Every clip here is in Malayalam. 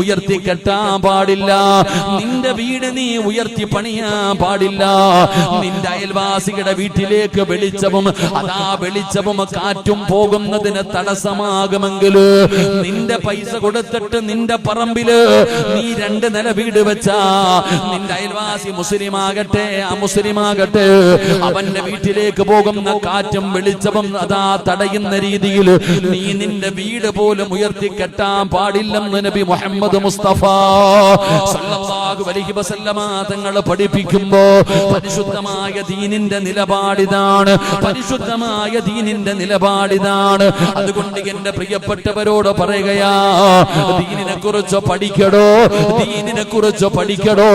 ഉയർത്തി കെട്ടാൻ പാടില്ല. നിന്റെ വീട് നീ ഉയർത്തി പണിയാൻ പാടില്ല. നിന്റെ അയൽവാസിയുടെ വീട്ടിലേക്ക് വെളിച്ചവും കാറ്റും പോകുന്നതിന് തടസ്സമാകുമെങ്കിൽ നിന്റെ പൈസ കൊടുത്തിട്ട് നിന്റെ പറമ്പില് നീ 2 നില വീട് വെച്ചാ നിന്റെ അയൽവാസി മുസ്ലിമാകട്ടെ അമുസ്ലിമാകട്ടെ അവന്റെ വീട്ടിലേക്ക് പോകുന്ന കാറ്റും വെളിച്ചവും തടയുന്ന രീതിയിൽ നീ നിന്റെ വീട് പോലും ഉയർത്തി കെട്ടാൻ പാടില്ലെന്ന് നബി മുഹമ്മദ് മുസ്തഫ സല്ലല്ലാഹു അലൈഹി വസല്ലമ തങ്ങൾ പഠിപ്പിക്കുമ്പോ പരിശുദ്ധമായ ദീനിന്റെ നിലപാടിതാണ്. പരിശുദ്ധമായ ദീനിന്റെ നിലപാടിതാണ്. അതുകൊണ്ട് എന്റെ പ്രിയപ്പെട്ടവരോട് പറയുകയാ, ദീനിനെ കുറിച്ച് പഠിക്കടോ, ദീനിനെ കുറിച്ച് പഠിക്കടോ.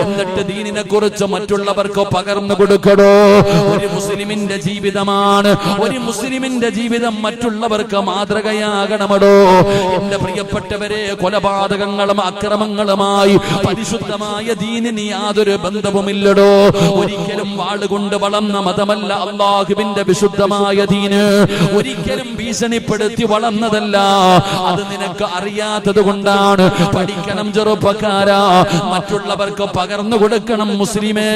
എന്നിട്ട് ദീനിനെ കുറിച്ച് മറ്റുള്ളവർക്ക് പകർന്നു കൊടുക്കടോ. ഒരു മുസ്ലിമിന്റെ ജീവിതമാണ്, ഒരു മുസ്ലിമിന്റെ ജീവിതം മറ്റുള്ളവർക്ക് മാതൃകയാകണമടോ. എന്റെ പ്രിയപ്പെട്ടവരെ, കൊലപാതകങ്ങളും അക്രമങ്ങളുമായി പരിശുദ്ധമായ ദീനിന് യാതൊരു ബന്ധവുമില്ലടോ. ഒരിക്കലും വാളുകൊണ്ട് വളർന്ന മതമല്ല അല്ലാഹുവിന്റെ വിശുദ്ധമായ ദീന്. ഒരിക്കലും ഭീഷണിപ്പെടുത്തി വളർന്നതല്ല. അത് നിനക്ക് അറിയാത്തത് കൊണ്ടാണ്. പഠിക്കണം ചെറുപ്പക്കാരാ, മറ്റുള്ളവർക്ക് പകർന്നു കൊടുക്കണം മുസ്ലിമേ.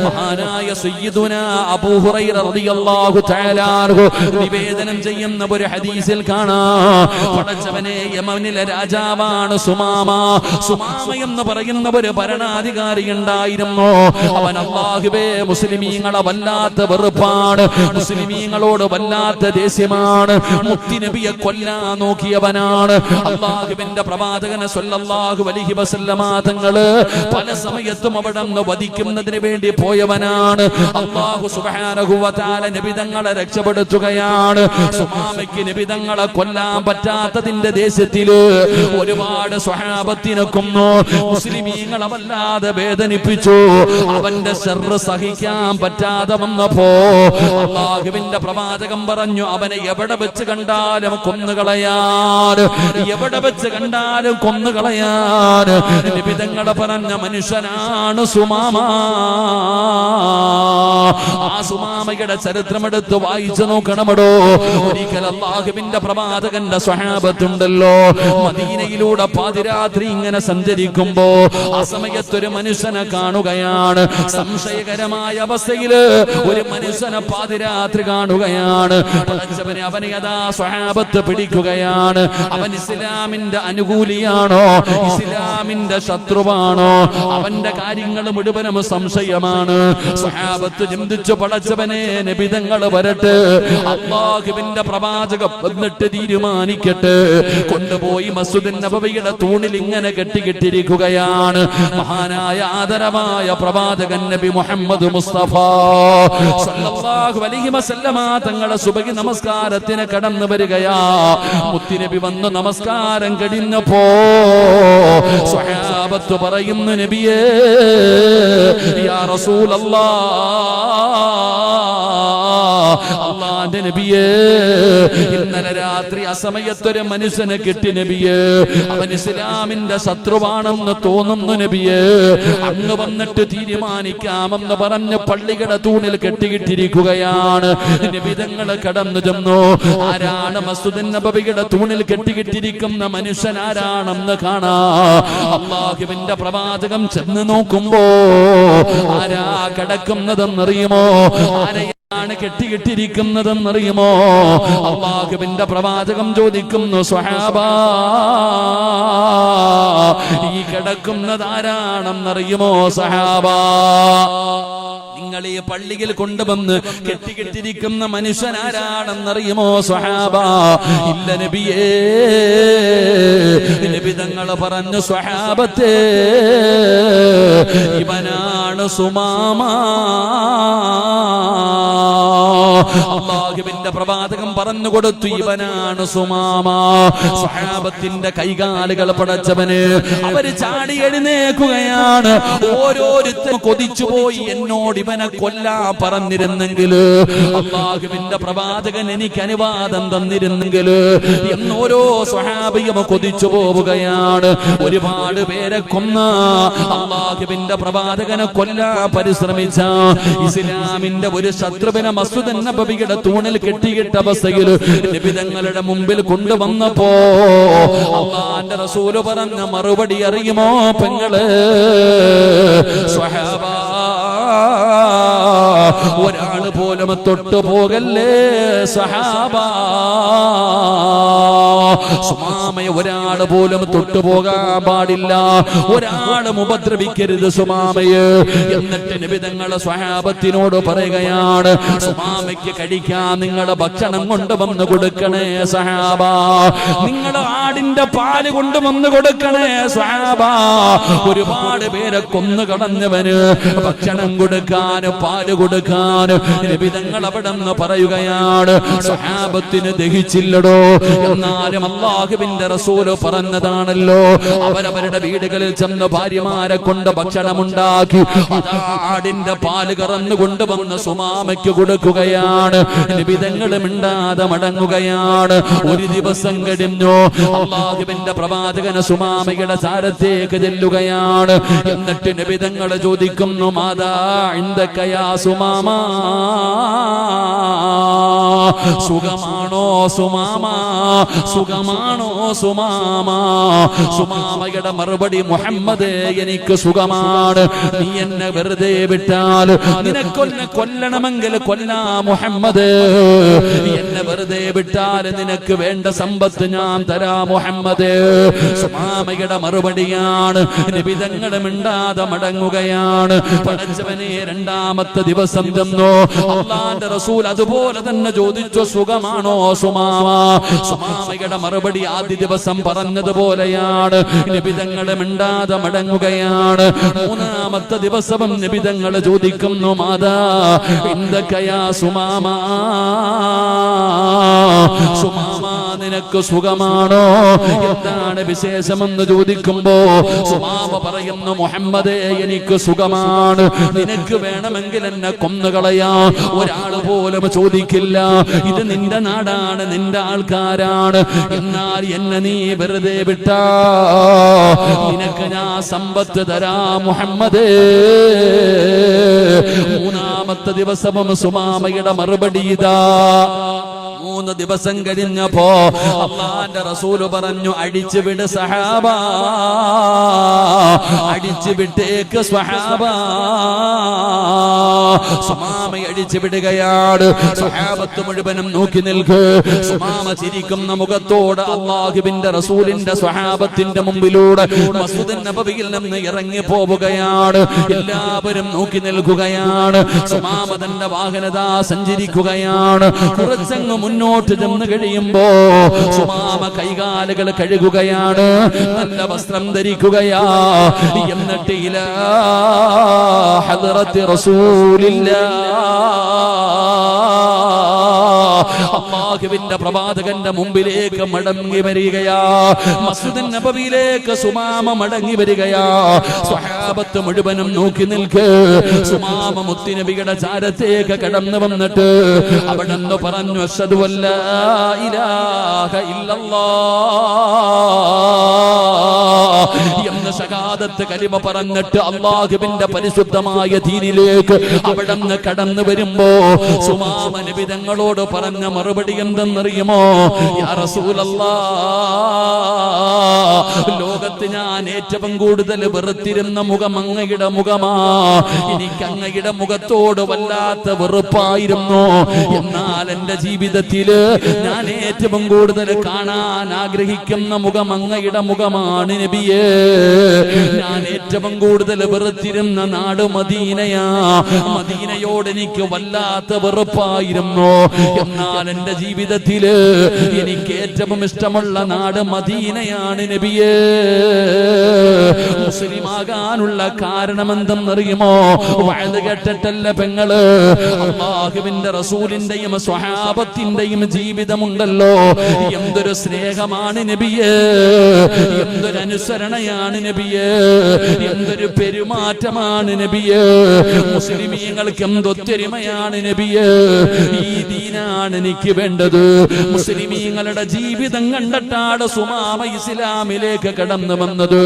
മഹാനായ സയ്യിദുനാ അബൂ ഹുറൈറ റളിയല്ലാഹു തആല അൻഹു നിവേദനം ചെയ്യുന്ന ഒരു ഹദീസിൽ കാണാം, പടച്ചവനെ യമനിലെ രാജാവാണ് സുമാമ. സുമാമ എന്ന് പറയുന്ന ഒരു ഭരണാധികാരി ഉണ്ടായിരുന്നു. അവൻ അല്ലാഹുവേ മുസ്ലിമീങ്ങളെ വല്ലാത്ത വെറുപ്പാണ്, മുസ്ലിമീങ്ങളോട് വല്ലാത്ത ദേഷ്യമാണ്. മുത്തുനബിയെ കൊല്ലാൻ നോക്കിയവനാണ്. അല്ലാഹുവിന്റെ പ്രവാചകൻ സ്വല്ലല്ലാഹു അലൈഹി വസല്ലമ തങ്ങള് പല സമയത്തും അവിടെ നിന്ന് വധിക്കുന്നതിന് വേണ്ടി പോയവനാണ്. അല്ലാഹു സുബ്ഹാനഹു വ തആല നബി തങ്ങളെ രക്ഷപ്പെടുത്തുകയാണ്. സുമാമയ്ക്ക് നബി തങ്ങളെ കൊല്ലാൻ പറ്റാത്തതിന്റെ ദേശത്തില് ഒരുപാട് സ്വഹാബത്തിനെ കൊന്നു. മുസ്ലിമീങ്ങളെ വല്ലാതെ വേദനിപ്പിച്ചു. അവന്റെ ശർറ് സഹിക്കാൻ പറ്റാതെ വന്നപ്പോ അല്ലാഹുവിന്റെ പ്രവാചകൻ പറഞ്ഞു, അവനെ എവിടെ വെച്ച് കണ്ടാലും കൊന്നുകളയാൻ, എവിടെ വെച്ച് കണ്ടാലും കൊന്നുകളയാൻ. നബി തങ്ങൾ പറഞ്ഞ മനുഷ്യനാണ് സുമാമ. ആ സുമാമയുടെ ചരിത്രമെടുത്ത് വായിച്ചു നോക്കണമടോ. ഒരിക്കൽ അല്ലാഹുവിന്റെ പ്രവാചകന്റെ സ്വഹാബത്തുണ്ടല്ലോ, മദീനയിലൂടെ പാതിരാത്രി ഇങ്ങനെ സഞ്ചരിക്കുമ്പോ ആ സമയത്തൊരു മനുഷ്യനെ കാണുകയാണ്. സംശയകരമായ അവസ്ഥയില് ഒരു മനുഷ്യനെ പാതിരാത്രി കാണുകയാണ്. അവനെ അതാ സ്വഹാബത്ത് പിടിക്കുകയാണ്. അവൻ ഇസ്ലാമിന്റെ അനുകൂലിയാണോ ഇസ്ലാമിന്റെ ശത്രുവാണോ? അവന്റെ കാര്യങ്ങൾ മുഴുവനും സംശയമാണ്. സ്വഹാബത്ത് ചിന്തിച്ചു, പടച്ചവനെ നബിതങ്ങൾ വരട്ടെ, അല്ലാഹുവിന്റെ പ്രവാചകൻ വന്നിട്ട് തീരുമാനിക്കട്ടെ. കൊണ്ടുപോയി മസ്ജിദുൻ നബവിയുടെ തൂണിൽ ഇങ്ങനെ കെട്ടിക്കിട്ടിരിക്കുകയാണ്. മഹാനായ ആദരവായ പ്രവാചകൻ നബി മുഹമ്മദ് മുസ്തഫ സല്ലല്ലാഹു അലൈഹി വസല്ലമ തങ്ങളുടെ സുബഹി നമസ്കാരത്തിന് കടന്നു വരികയാ. മുത്തുനബി വന്ന് നമസ്കാരം കഴിഞ്ഞപ്പോ സ്വഹാബത്ത് പറയുന്നു, നബിയേ യാ റസൂലല്ലാഹ്, അല്ലാഹുവിന്റെ നബിയേ, ഇന്നലെ രാത്രി അസമയത്തൊരു മനുഷ്യനെ കിട്ടി നബിയേ, അവൻ ഇസ്ലാമിന്റെ ശത്രുവാണെന്ന് തോന്നുന്നു നബിയേ, അങ്ങ് വന്നിട്ട് തീരുമാനിക്കാമെന്ന് പറഞ്ഞ് പള്ളിയുടെ തൂണിൽ കെട്ടിക്കിട്ടിരിക്കുകയാണ്. നബിതങ്ങൾ കടന്നു ചെന്നു. ആരാണ് മസ്ജിദുൻ നബവിയുടെ തൂണിൽ കെട്ടിക്കിട്ടിരിക്കുന്ന മനുഷ്യൻ ആരാണെന്ന് കാണാ. അല്ലാഹുവിന്റെ പ്രവാചകം ചെന്ന് നോക്കുമ്പോ ആരാ കിടക്കുന്നതെന്നറിയുമോ? ആരെയാണ് കെട്ടിക്കിട്ടിരിക്കുന്നതെന്നറിയുമോ? അല്ലാഹുവിന്റെ പ്രവാചകം ചോദിക്കുന്നു, സ്വഹാബാ, ഈ കിടക്കുന്നത് ആരാണെന്നറിയുമോ സഹാബാ? നിങ്ങൾ ഈ പള്ളിയിൽ കൊണ്ടുവന്ന് കെട്ടിക്കെട്ടിരിക്കുന്ന മനുഷ്യൻ ആരാണെന്നറിയുമോ സ്വഹാബാ? ഇല്ല നബിയേ. നബി തങ്ങൾ പറഞ്ഞു, സ്വഹാബത്തേ, ഇവനാണ് സുമാമ. അല്ലാഹുവിന്റെ പ്രവാചകൻ പറഞ്ഞു കൊടുത്തു, ഇവനാണ് സുമാമ. സ്വഹാബത്തിന്റെ കൈകാലുകൾ പടച്ചവന് അവര് ചാടി എഴുന്നേക്കുകയാണ്. ഓരോരുത്തരും കൊതിച്ചുപോയി, എന്നോട് ഇവനെ കൊല്ലാ പറഞ്ഞിരുന്നെങ്കിൽ, അല്ലാഹുവിന്റെ പ്രവാചകൻ എനിക്ക് അനുവാദം തന്നിരുന്നെങ്കിൽ എന്നോരോ സ്വഹാബിയും കൊതിച്ചു പോവുകയാണ്. ഒരുപാട് പേരെ കൊന്ന, അല്ലാഹുവിന്റെ പ്രവാചകനെ കൊല്ലാ പരിശ്രമിച്ച, ഇസ്ലാമിന്റെ ഒരു ശത്രുവിനെ മസ്ജിദുൻ നബവിയുടെ തൂണിൽ കെട്ടിയിട്ട അവസ്ഥയിൽ നബി തങ്ങളുടെ മുമ്പിൽ കൊണ്ടുവന്നപ്പോ അല്ലാഹുവിന്റെ റസൂല് പറഞ്ഞ മറുപടി അറിയുമോ പെങ്ങള്? സ്വഹാബ, ഒരാള് പോലും തൊട്ടു പോകല്ലേ സഹാബ. സുമാമയെ ഒരാള് പോലും തൊട്ടുപോകാൻ പാടില്ല, ഒരാളും ഉപദ്രവിക്കരുത് സുമാമയെ. എന്നിട്ട് നബി തങ്ങളെ സ്വഹാബത്തിനോട് പറയുകയാണ്, സുമാമയ്ക്ക് കഴിക്കാൻ നിങ്ങളെ ഭക്ഷണം കൊണ്ടുവന്ന് കൊടുക്കണേ സഹാബ, നിങ്ങളെ ആടിന്റെ പാല് കൊണ്ടുവന്ന് കൊടുക്കണേ സഹാബ. ഒരുപാട് പേരെ കൊന്നു കളഞ്ഞവന് ഭക്ഷണം കൊടുക്കാൻ, പാല് കൊടുക്കാൻ നബി തങ്ങൾ അവിടെ നിന്ന് പറയുകയാണ്. സ്വഹാബത്തിന് ദഹിച്ചില്ലടോ, എന്നാലും അല്ലാഹുവിന്റെ റസൂല് പറഞ്ഞതാണല്ലോ, അവരവരുടെ വീടുകളിൽ ചെന്ന് ഭാര്യമാരെ കൊണ്ട് ഭക്ഷണമുണ്ടാക്കി ആടിന്റെ പാല് കറന്നു കൊണ്ടുവന്ന് സുമാമയ്ക്ക് കൊടുക്കുകയാണ്. നബി തങ്ങൾ മിണ്ടാതെ മടങ്ങുകയാണ്. ഒരു ദിവസം കഴിഞ്ഞു, അല്ലാഹുവിന്റെ പ്രവാചകൻ സുമാമയുടെ ചാരത്തേക്ക് ചെല്ലുകയാണ്. എന്നിട്ട് നബി തങ്ങൾ ചോദിക്കുന്നു, മാതാ ഇൻദക യാ സുമാമ, സുഖമാണോ സുമാമ, സുഖമാണോ സുമാമ? സുമാമയുടെ മറുപടി, മുഹമ്മദ് എനിക്ക് സുഖമാണ്, നീ എന്നെ വെറുതെ വിട്ടാൽ നിനക്കൊന്നെ കൊല്ലണമെങ്കിൽ കൊല്ലാ മുഹമ്മദ്, എന്നെ വെറുതെ വിട്ടാൽ നിനക്ക് വേണ്ട സമ്പത്ത് ഞാൻ തരാ മുഹമ്മദ്. സുമാമയുടെ മറുപടിയാണ്. നബി തങ്ങൾ മിണ്ടാതെ മടങ്ങുകയാണ്. പടച്ചവനെ രണ്ടാമത്തെ ദിവസം തന്നു അല്ലാഹുവിന്റെ റസൂൽ അതുപോലെ തന്നെ ചോദിച്ചു, സുഖമാണോ സുമാമ? സുമാമയുടെ മറുപടി ആദ്യ ദിവസം പറഞ്ഞതുപോലെയാണ്. നബി തങ്ങൾ മിണ്ടാതെ മടങ്ങുകയാണ്. മൂന്നാമത്തെ ദിവസവും നബി തങ്ങൾ ചോദിക്കുന്നു, മാതാ ഇൻദക യാ സുമാമ, സുമാമ നിനക്ക് സുഖമാണോ, എന്താണ് വിശേഷമെന്ന് ചോദിക്കുമ്പോ സുമാമ പറയുന്നു, മുഹമ്മദേ എനിക്ക് സുഖമാണ്, നിനക്ക് വേണമെങ്കിൽ എന്നെ കൊന്നുകളയാ, ഒരാള് പോലും ചോദിക്കില്ല, ഇത് നിന്റെ നാടാണ്, നിന്റെ ആൾക്കാരാണ്, എന്നാൽ എന്നെ നീ വെറുതെ വിട്ടാ നിനക്ക് ഞാൻ സമ്പത്ത് തരാ മുഹമ്മദേ. മൂന്നാമത്തെ ദിവസവും സുമാമയുടെ മറുപടി ഇതാ. 3 ദിവസം കഴിഞ്ഞപ്പോ അല്ലാഹുവിന്റെ റസൂല് പറഞ്ഞു, അടിച്ചുവിട് സഹാബ, അടിച്ചുവിട്ടേക്ക് സ്വഹാബ. സുമാമയെ അടിച്ചുവിടുകയാണ്. സ്വഹാബത്ത് മുഴുവനും നോക്കി നിൽക്ക്. സുമാമ ചിരിക്കുന്ന മുഖത്തോട് അല്ലാഹുവിന്റെ റസൂലിന്റെ സ്വഹാബത്തിന്റെ മുമ്പിലൂടെ മസ്ജിദ് നബവിയിൽ നിന്ന് ഇറങ്ങി പോവുകയാണ്. എല്ലാവരും നോക്കി നിൽക്കുകയാണ്. സുമാമ തന്റെ വാഹനത സഞ്ചരിക്കുകയാണ്. കുറച്ചങ്ങ് മുന്നോട്ട് ചെന്ന് കഴിയുമ്പോ സുമാമ കൈകാലുകൾ കഴുകുകയാണ്, നല്ല വസ്ത്രം ധരിക്കുകയാ. എന്നിട്ട് ഇലാ ഹദ്റത്തി റസൂലില്ലാഹ്, അല്ലാഹുവിന്റെ പ്രവാചകന്റെ മുമ്പിലേക്ക് മടങ്ങി വരികയാ. മസ്ജിദ് നബവിയിലേക്ക് സുമാമ മടങ്ങി വരികയാ. സ്വഹാബത്ത് മുഴുവനും നോക്കി നിൽക്ക്. സുമാമ മുത്തുനബിയുടെ ചാരത്തേക്ക് കടന്നു വന്നിട്ട് അവിടെ നിന്ന് പറഞ്ഞു, അശ്ഹദു അല്ലാ ഇലാഹ ഇല്ലല്ലാഹ് എന്ന ശഹാദത്ത് കലിമ പറഞ്ഞിട്ട് അല്ലാഹുവിന്റെ പരിശുദ്ധമായ ദീനിലേക്ക് അവിടെ നിന്ന് കടന്നു വരുമ്പോ സുമാമ നബി തങ്ങളോട് പറഞ്ഞ മറുപടി എന്തെന്നറിയുമോ? യാ റസൂലല്ലാഹ്, ലോകത്ത് ഞാൻ ഏറ്റവും കൂടുതൽ വെറുത്തിരുന്ന മുഖം അങ്ങയുടെ മുഖമാ. എനിക്ക് അങ്ങയുടെ മുഖത്തോട് വല്ലാത്ത വെറുപ്പായിരുന്നു. എന്നാൽ എന്റെ ജീവിതത്തില് ഞാൻ ഏറ്റവും കൂടുതൽ കാണാൻ ആഗ്രഹിക്കുന്ന മുഖം അങ്ങയുടെ മുഖമാണ് നബിയേ. ഞാൻ ഏറ്റവും കൂടുതൽ വെറുത്തിരുന്ന നാട് മദീനയാ. മദീനയോട് എനിക്ക് വല്ലാത്ത വെറുപ്പായിരുന്നു. എന്നാൽ എന്റെ ജീവിതത്തില് എനിക്ക് ഏറ്റവും ഇഷ്ടമുള്ള നാട് മദീനയാണ് നബിയേ. മുസ്ലിമാകാനുള്ള കാരണം എന്തെന്നറിയുമോ? വഅദ് കേട്ടിട്ടല്ല പെങ്ങള്, അല്ലാഹുവിന്റെ റസൂലിന്റെയും സ്വഹാബത്തിന്റെയും ജീവിതമുണ്ടല്ലോ. എന്തൊരു സ്നേഹമാണ് നബിയേ, എന്തൊരു അനുസരണയാണ് നബിയേ, എന്തൊരു പെരുമാറ്റമാണ് നബിയേ. മുസ്ലിമീങ്ങൾക്ക് എന്തൊത്തൊരുമയാണ് നബിയേ. ഈ ദീനാണ് എനിക്ക് വേണ്ടത്. മുസ്ലിമീങ്ങളുടെ ജീവിതം കണ്ടിട്ടാണ് സുമാമ ഇസ്ലാമിലേക്ക് കടന്നു വന്നത്.